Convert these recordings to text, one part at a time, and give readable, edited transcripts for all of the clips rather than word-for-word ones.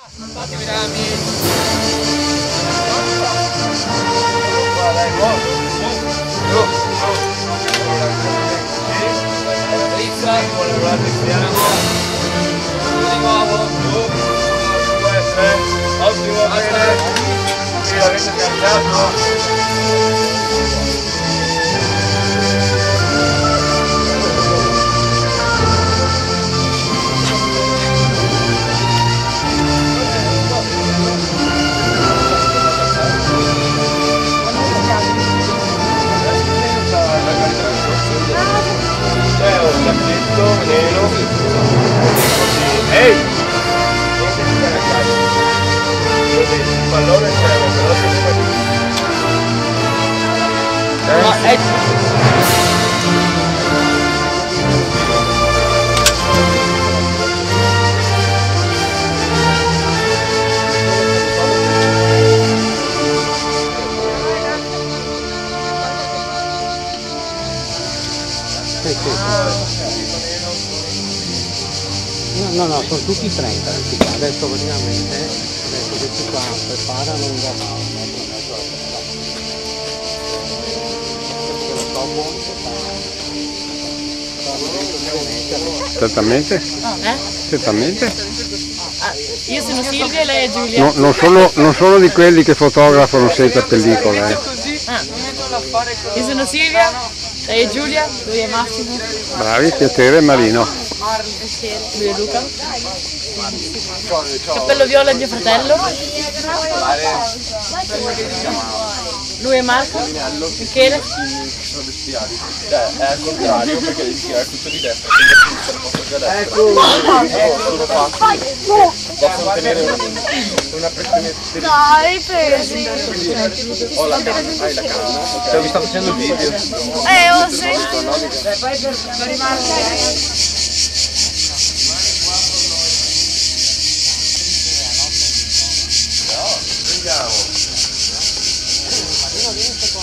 Fatemi rami. Rizza, vuole volare piano. Di nuovo. Ottimo, bene. Sì, l'avete cambiato. C'è un sacchetto nero. Ehi! Niente di caricare. Il pallone c'è, però si No, sono tutti 30 adesso praticamente, adesso questi qua preparano un gabao, Certamente? Certamente? Io sono Silvia e lei è Giulia. No, non sono di quelli che fotografano senza pellicole. Io sono Silvia, lei è Giulia, lui è Massimo. Bravi, piacere Marino. Lui è Luca. Cappello viola è mio fratello. Lui è Marco. Michele. è al contrario perché devi tirare tutto di destra, possono tenere una pressione. Dai, pesi. Ho la canna, hai la canna. Vi sto facendo il video. Ho sentito. Poi per rimarcare.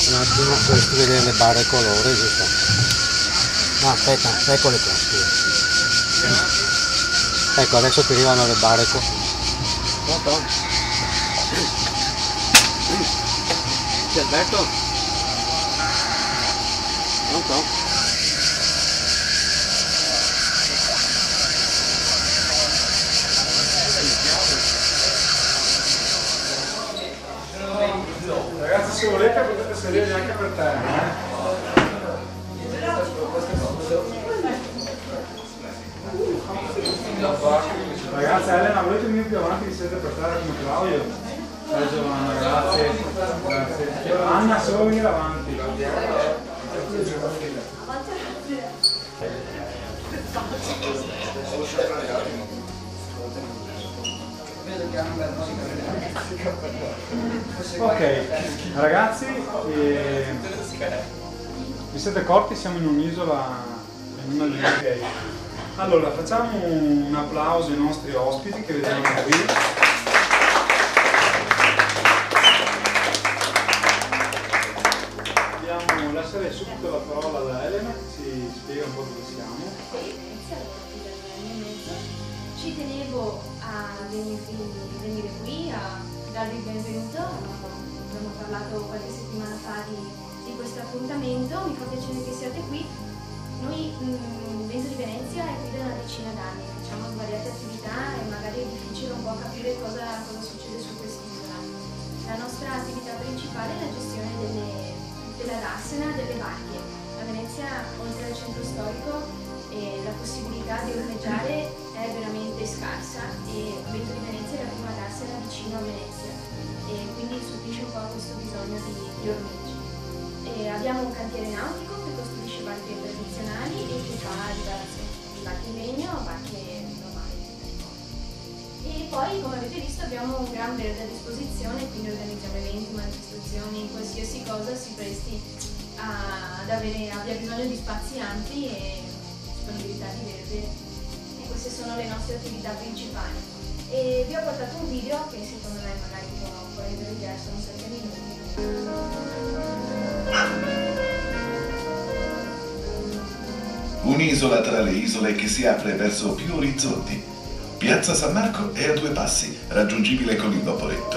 Un attimo, dovresti vedere le barre colore, giusto? No, aspetta, eccole qua, scusa. Ecco, adesso ti arrivano le barre qua. Pronto? Ti Alberto? Pronto? Ragazzi, se volete potete salire anche per terra. Ragazzi, Elena, volete venire più avanti, vi siete per terra come Claudio? Giovanna, grazie. Grazie. Anna, solo venire avanti. Ok, ragazzi, vi siete accorti? Siamo in un'isola, in una di UK. Allora, facciamo un applauso ai nostri ospiti che vediamo qui. Andiamo a lasciare subito la parola ad Elena, che ci spiega un po' dove siamo. Ci tenevo a venire qui a darvi il benvenuto. Abbiamo parlato qualche settimana fa di questo appuntamento, mi fa piacere che siate qui. Noi Vento di Venezia è qui da una decina d'anni, facciamo svariate attività e magari è difficile un po' capire cosa succede su quest'isola. La nostra attività principale è la gestione della Rassena delle barche. A Venezia, oltre al centro storico, la possibilità di ormeggiare è veramente scarsa e Vento di Venezia è la prima Rassena vicino a Venezia e quindi suppisce un po' questo bisogno di ormeggi. Abbiamo un cantiere nautico che costruisce barche tradizionali e che fa riparazioni di barche in legno a barche normali. E poi, come avete visto, abbiamo un gran verde a disposizione, quindi organizziamo eventi, manifestazioni, qualsiasi cosa si presti abbia bisogno di spazi ampi e disponibilità di verde. E queste sono le nostre attività principali. E vi ho portato un video che secondo me magari può rendere l'idea, sono 7 minuti. Un'isola tra le isole che si apre verso più orizzonti. Piazza San Marco è a 2 passi, raggiungibile con il vaporetto.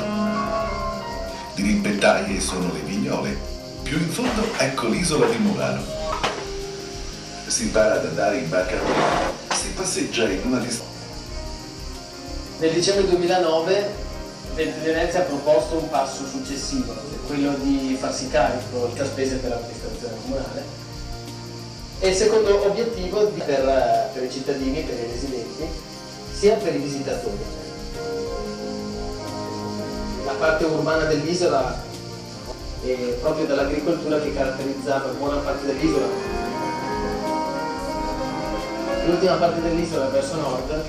Dirimpettaie sono le Vignole. Più in fondo ecco l'isola di Murano. Si impara ad andare in barca a vela, si passeggia in una distanza. Nel dicembre 2009 Venezia ha proposto un passo successivo, quello di farsi carico delle spese per l'amministrazione comunale, e il secondo obiettivo per i cittadini, per i residenti, sia per i visitatori. La parte urbana dell'isola è proprio dall'agricoltura che caratterizzava buona parte dell'isola. L'ultima parte dell'isola verso nord,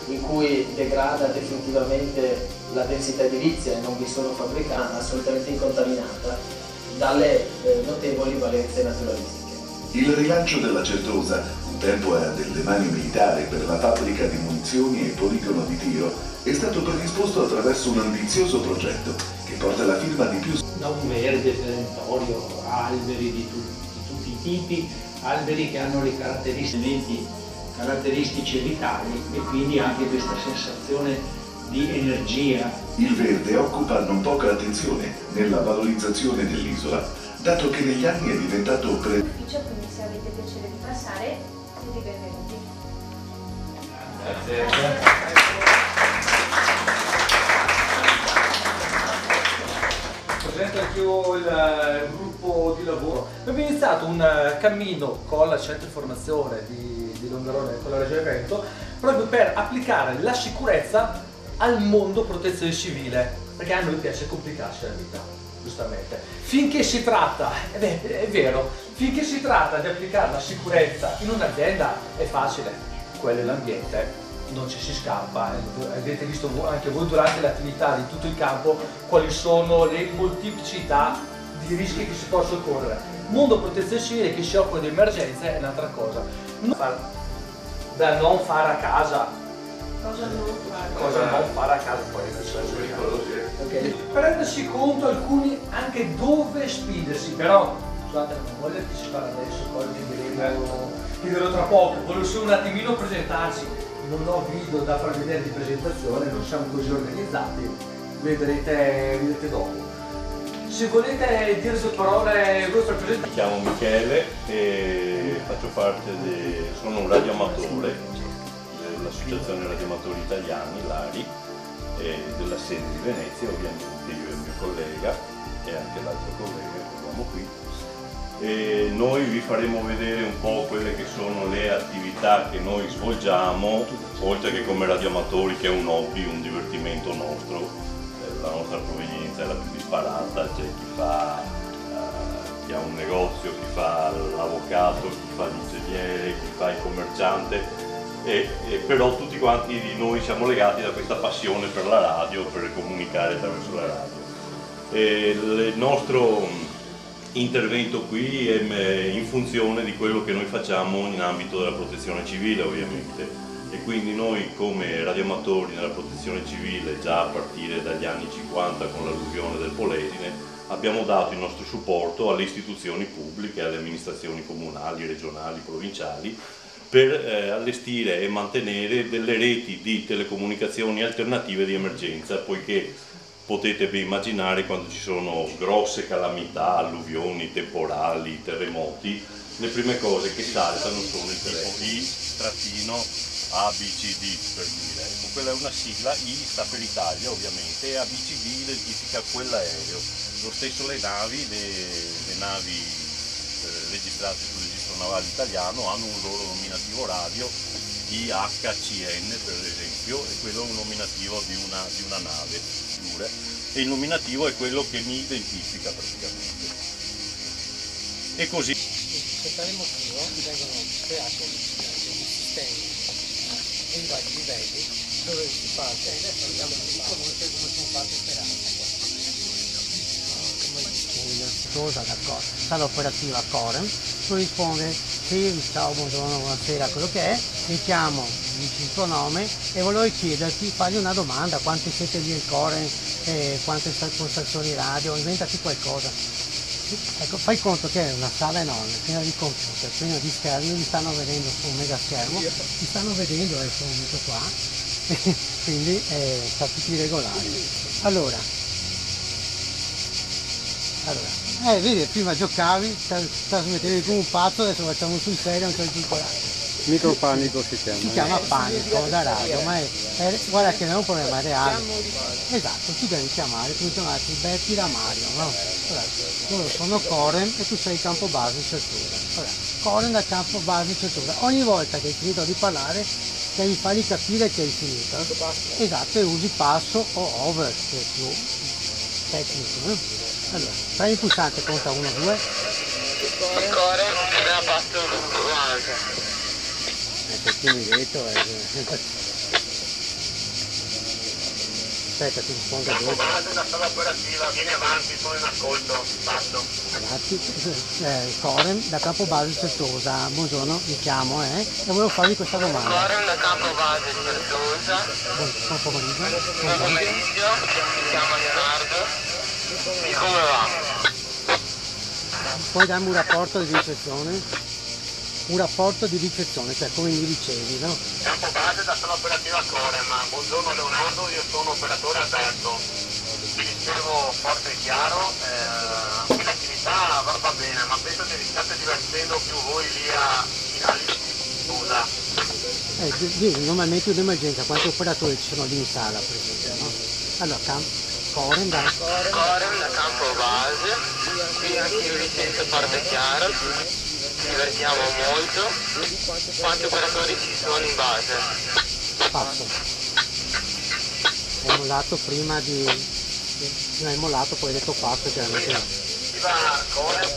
in cui degrada definitivamente la densità edilizia e non vi sono fabbricati, assolutamente incontaminata dalle notevoli valenze naturalistiche. Il rilancio della Certosa, un tempo a del demanio militare per la fabbrica di munizioni e poligono di tiro, è stato predisposto attraverso un ambizioso progetto che porta la firma di più. Da un verde perentorio, alberi di tutti i tipi, alberi che hanno le caratteristici vitali e quindi anche questa sensazione di energia. Il verde occupa non poca attenzione nella valorizzazione dell'isola, dato che negli anni è diventato Ufficio, quindi se avete piacere di passare, siete benvenuti. Grazie. Presento anch'io il gruppo di lavoro. Abbiamo iniziato un cammino con la centro formazione di Longarone, con la Regione Veneto, proprio per applicare la sicurezza al mondo protezione civile, perché a noi piace complicarsi la vita, giustamente. Finché si tratta, è vero, finché si tratta di applicare la sicurezza in un'azienda è facile, quello è l'ambiente, non ci si scappa. Avete visto anche voi durante l'attività di tutto il campo quali sono le molteplicità di rischi che si possono correre. Mondo protezione civile che si occupa di emergenze è un'altra cosa. Da non fare a casa. Cosa non fare a casa poi okay. Per rendersi conto alcuni anche dove spingersi, però scusate, non voglio anticipare adesso, poi vi dirò tra poco, volevo solo un attimino presentarci, non ho video da far vedere di presentazione, non siamo così organizzati, vedrete dopo. Se volete dire due parole ai vostri presentazioni. Mi chiamo Michele e faccio parte sono un radioamatore dell'Associazione Radioamatori Italiani, l'ARI, e della sede di Venezia, ovviamente io e il mio collega e anche l'altro collega che abbiamo qui. E noi vi faremo vedere un po' quelle che sono le attività che noi svolgiamo, oltre che come radioamatori, che è un hobby, un divertimento nostro. La nostra provenienza è la più disparata, c'è chi ha un negozio, chi fa l'avvocato, chi fa l'ingegnere, chi fa il commerciante, però tutti quanti di noi siamo legati da questa passione per la radio, per comunicare attraverso la radio. Il nostro intervento qui è in funzione di quello che noi facciamo in ambito della protezione civile, ovviamente. E quindi noi come radioamatori nella protezione civile, già a partire dagli anni 50 con l'alluvione del Polesine, abbiamo dato il nostro supporto alle istituzioni pubbliche, alle amministrazioni comunali, regionali, provinciali, per allestire e mantenere delle reti di telecomunicazioni alternative di emergenza, poiché potete ben immaginare quando ci sono grosse calamità, alluvioni, temporali, terremoti, le prime cose che saltano sono il telefono ABCD, per dire. Quella è una sigla, I sta per Italia ovviamente, e ABCD identifica quell'aereo. Lo stesso le navi registrate sul registro navale italiano hanno un loro nominativo radio, IHCN per esempio, e quello è un nominativo di una nave, e il nominativo è quello che mi identifica praticamente. E così. Se faremo più, vengono creati degli sistemi in vari livelli dove si parte, adesso andiamo a conoscere come sono fatte per cosa d'accordo. Sala operativa Corem corrisponde, sì, ciao, buongiorno, buonasera, quello che è, mi chiamo, dici il tuo nome e volevo chiederti, fargli una domanda, quanti siete lì in Corem, quante postazioni radio, inventati qualcosa. Ecco, fai conto che è una sala enorme, piena di computer, piena di schermi, li stanno vedendo su un mega schermo, li stanno vedendo adesso un momento qua, quindi sta tutti regolari. Allora, vedi, prima giocavi, trasmettevi come un pazzo, adesso facciamo sul serio anche il piccolato. Micropanico si chiama. Si chiama panico da radio, ma guarda che non è un problema reale. Esatto, tu devi chiamarti Betty da Mario, no? Loro sono Corem e tu sei campo base Certura. Corem da campo base Certura. Ogni volta che hai finito di parlare devi fargli capire che hai finito. Esatto, e usi passo o over, che è più tecnico, no? Allora, prendi il pulsante, conta 1, 2. Corem da passo base. Perché mi detto aspetta, ti rispondo dopo. Base da sala operativa, vieni avanti, sono in ascolto, passo. Avanti, Corem da campo base Certosa, buongiorno, mi chiamo e volevo farvi questa domanda. Corem da campo base Certosa. Buon pomeriggio. Buon pomeriggio, mi chiamo Leonardo. E come va? Puoi darmi un rapporto di ricezione? Un rapporto di ricezione, cioè come mi ricevi, no? Campo base da sala operativa Corem, buongiorno Leonardo, io sono operatore Alberto. Vi ricevo forte e chiaro, l'attività va bene, ma penso che vi state divertendo più voi lì a Italia. Scusa. Normalmente un'emergenza, quanti operatori ci sono lì in sala, per esempio, no? Allora, Corem da campo base, qui anche io vi sento forte e chiaro. Ci divertiamo molto. Quanti operatori ci sono in base? Passo. Hai mollato prima di... hai mollato, poi hai detto passo chiaramente. Viva Corem,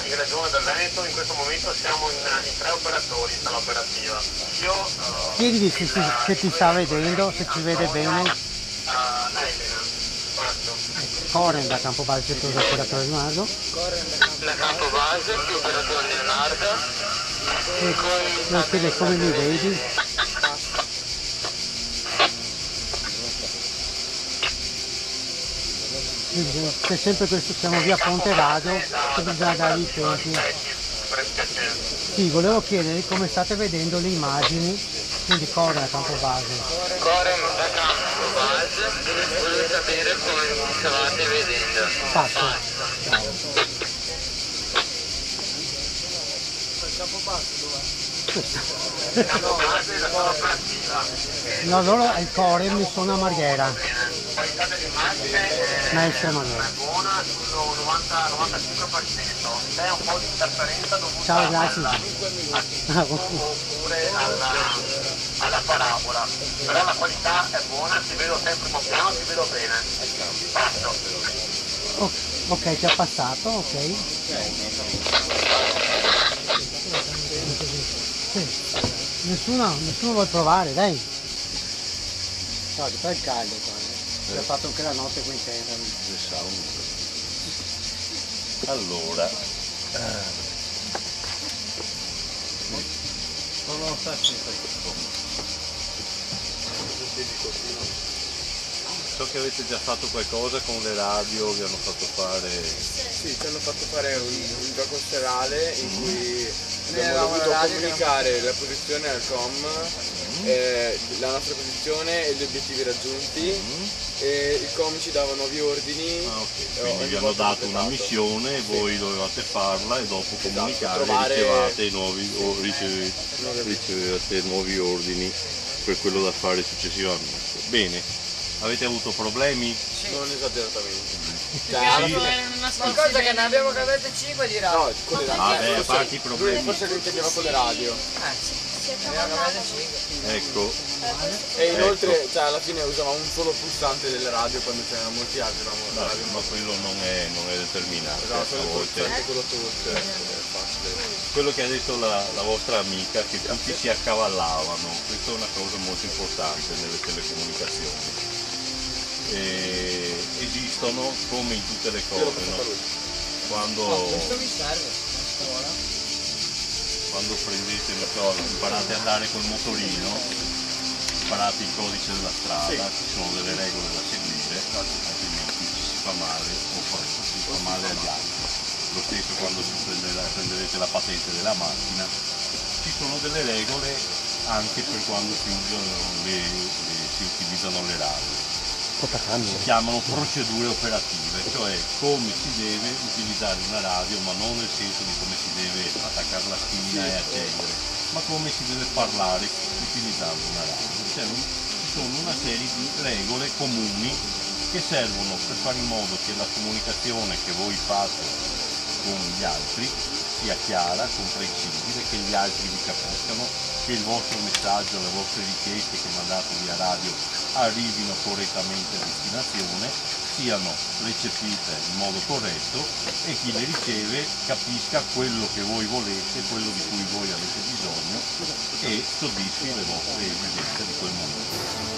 in Regione del Veneto, in questo momento siamo in 3 operatori in sala operativa. Io... Chiedimi se ti sta vedendo, se ci vede bene. Corem da campo base Certosa, operatore Leonardo. Da campo base, più operatore Leonardo. Non chiede come mi vedi. C'è sempre questo, siamo via Ponte Radio, che bisogna dare i tempi. Sì, volevo chiedere come state vedendo le immagini, quindi Corem da campo base. Corem da campo base, volevo sapere come mi stavate vedendo. Passo. No, loro al Corem sono a Marghera. Maestra Manuela. Buona sul 90-95%. C'è un po' di interferenza dovuta Ciao, grazie. oppure alla parabola. Però la qualità è buona, ti vedo sempre in primo piano, ti vedo bene. Passo. Ok, ti ha passato, ok. Nessuno vuole provare, dai. No, ti fai il caldo qua. Ho fatto anche la notte qui in terra. Allora, so che avete già fatto qualcosa con le radio, vi hanno fatto fare... Sì, ci hanno fatto fare un gioco serale in cui abbiamo dovuto comunicare la posizione al COM, la nostra posizione e gli obiettivi raggiunti, e il COM ci dava nuovi ordini. Quindi vi hanno dato una missione e voi dovevate farla e dopo comunicare ricevevate nuovi ordini per quello da fare successivamente. Bene, avete avuto problemi? Non esageratamente. Qualcosa che ne abbiamo cavate 5 di radio. No, con le radio. Vabbè, a parte i problemi. Forse che intendeva con le radio. Ecco. E inoltre, cioè, alla fine usavamo un solo pulsante delle radio quando c'erano molti altri. No, ma quello non è determinante. Quello che ha detto la vostra amica, che tutti si accavallavano, questa è una cosa molto importante nelle telecomunicazioni. Esistono come in tutte le cose, no? Quando prendete, imparate ad andare col motorino, imparate il codice della strada, ci sono delle regole da seguire, altrimenti ci si fa male o si fa male agli altri. Lo stesso quando prenderete la patente della macchina, ci sono delle regole anche per quando si usano le si utilizzano le radio. Si chiamano procedure operative, cioè come si deve utilizzare una radio, ma non nel senso di come si deve attaccare la spina e accendere, ma come si deve parlare utilizzando una radio. Cioè, ci sono una serie di regole comuni che servono per fare in modo che la comunicazione che voi fate con gli altri sia chiara, comprensibile, che gli altri vi capiscano, che il vostro messaggio, le vostre richieste che mandate via radio arrivino correttamente a destinazione, siano recepite in modo corretto e chi le riceve capisca quello che voi volete, quello di cui voi avete bisogno e soddisfi le vostre esigenze di quel momento.